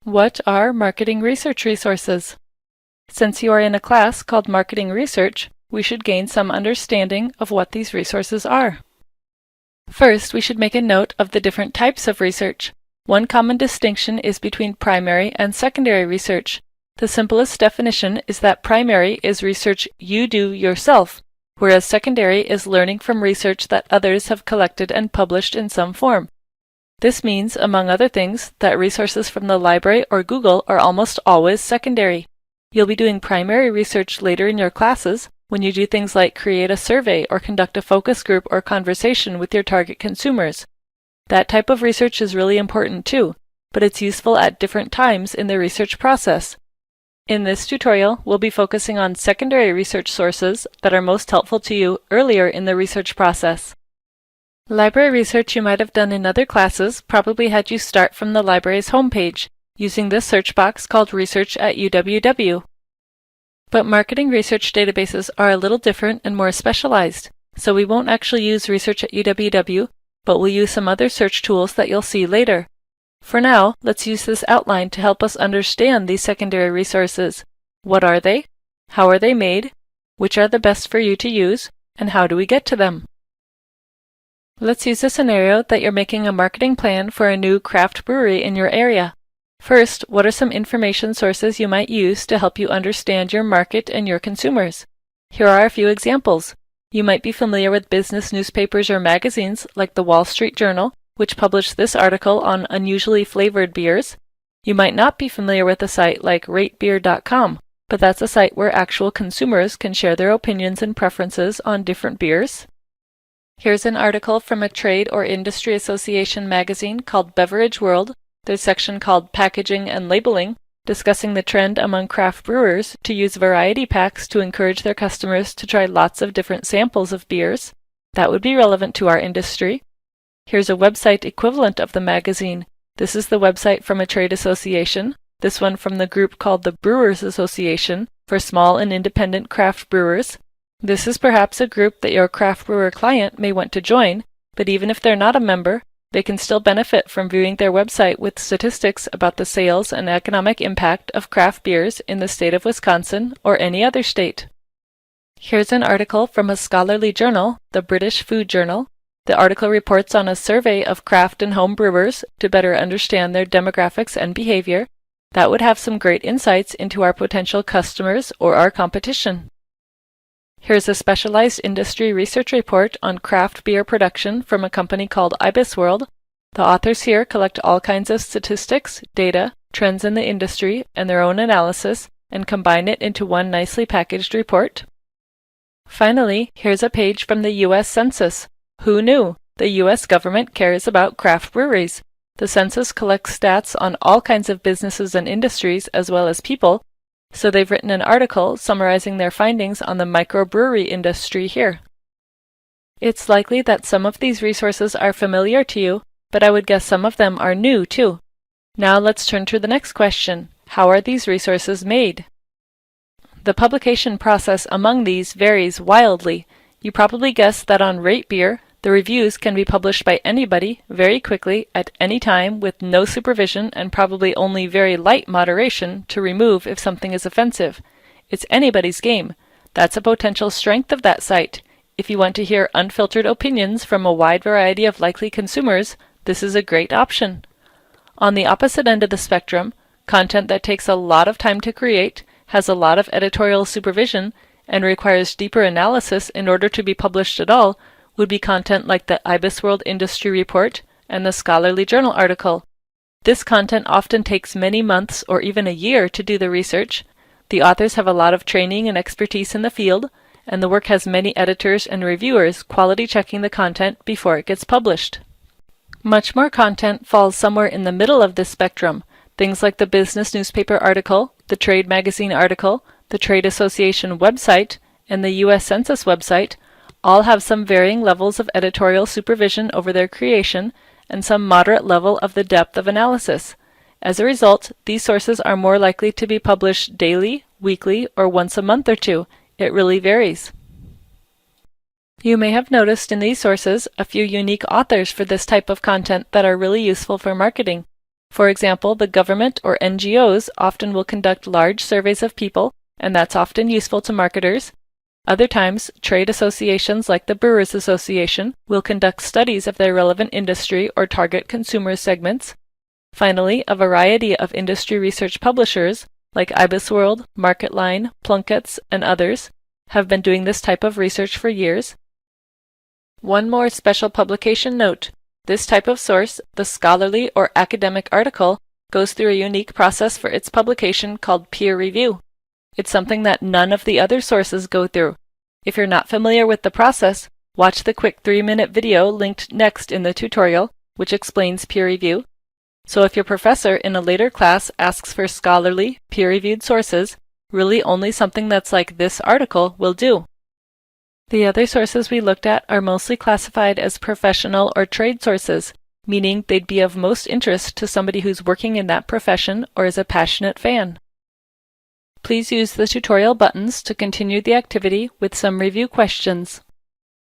What are marketing research resources? Since you are in a class called Marketing Research, we should gain some understanding of what these resources are. First, we should make a note of the different types of research. One common distinction is between primary and secondary research. The simplest definition is that primary is research you do yourself, whereas secondary is learning from research that others have collected and published in some form. This means, among other things, that resources from the library or Google are almost always secondary. You'll be doing primary research later in your classes when you do things like create a survey or conduct a focus group or conversation with your target consumers. That type of research is really important too, but it's useful at different times in the research process. In this tutorial, we'll be focusing on secondary research sources that are most helpful to you earlier in the research process. Library research you might have done in other classes probably had you start from the library's homepage, using this search box called Research at UWW. But marketing research databases are a little different and more specialized, so we won't actually use Research at UWW, but we'll use some other search tools that you'll see later. For now, let's use this outline to help us understand these secondary resources. What are they? How are they made? Which are the best for you to use? And how do we get to them? Let's use a scenario that you're making a marketing plan for a new craft brewery in your area. First, what are some information sources you might use to help you understand your market and your consumers? Here are a few examples. You might be familiar with business newspapers or magazines like the Wall Street Journal, which published this article on unusually flavored beers. You might not be familiar with a site like ratebeer.com, but that's a site where actual consumers can share their opinions and preferences on different beers. Here's an article from a trade or industry association magazine called Beverage World. There's a section called Packaging and Labeling, discussing the trend among craft brewers to use variety packs to encourage their customers to try lots of different samples of beers. That would be relevant to our industry. Here's a website equivalent of the magazine. This is the website from a trade association, this one from the group called the Brewers Association for small and independent craft brewers. This is perhaps a group that your craft brewer client may want to join, but even if they're not a member, they can still benefit from viewing their website with statistics about the sales and economic impact of craft beers in the state of Wisconsin or any other state. Here's an article from a scholarly journal, the British Food Journal. The article reports on a survey of craft and home brewers to better understand their demographics and behavior. That would have some great insights into our potential customers or our competition. Here's a specialized industry research report on craft beer production from a company called IBISWorld. The authors here collect all kinds of statistics, data, trends in the industry, and their own analysis, and combine it into one nicely packaged report. Finally, here's a page from the U.S. Census. Who knew? The U.S. government cares about craft breweries. The census collects stats on all kinds of businesses and industries as well as people, so they've written an article summarizing their findings on the microbrewery industry here. It's likely that some of these resources are familiar to you, but I would guess some of them are new too. Now let's turn to the next question. How are these resources made? The publication process among these varies wildly. You probably guessed that on Rate Beer, the reviews can be published by anybody very quickly at any time with no supervision and probably only very light moderation to remove if something is offensive. It's anybody's game. That's a potential strength of that site. If you want to hear unfiltered opinions from a wide variety of likely consumers, this is a great option. On the opposite end of the spectrum, content that takes a lot of time to create, has a lot of editorial supervision, and requires deeper analysis in order to be published at all, would be content like the IBISWorld Industry Report and the Scholarly Journal article. This content often takes many months or even a year to do the research. The authors have a lot of training and expertise in the field, and the work has many editors and reviewers quality checking the content before it gets published. Much more content falls somewhere in the middle of this spectrum. Things like the business newspaper article, the trade magazine article, the trade association website, and the U.S. Census website all have some varying levels of editorial supervision over their creation and some moderate level of the depth of analysis. As a result, these sources are more likely to be published daily, weekly, or once a month or two. It really varies. You may have noticed in these sources a few unique authors for this type of content that are really useful for marketing. For example, the government or NGOs often will conduct large surveys of people, and that's often useful to marketers. Other times, trade associations like the Brewers Association will conduct studies of their relevant industry or target consumer segments. Finally, a variety of industry research publishers, like IBISWorld, MarketLine, Plunkett's, and others, have been doing this type of research for years. One more special publication note. This type of source, the scholarly or academic article, goes through a unique process for its publication called peer review. It's something that none of the other sources go through. If you're not familiar with the process, watch the quick 3-minute video linked next in the tutorial, which explains peer review. So if your professor in a later class asks for scholarly, peer-reviewed sources, really only something that's like this article will do. The other sources we looked at are mostly classified as professional or trade sources, meaning they'd be of most interest to somebody who's working in that profession or is a passionate fan. Please use the tutorial buttons to continue the activity with some review questions.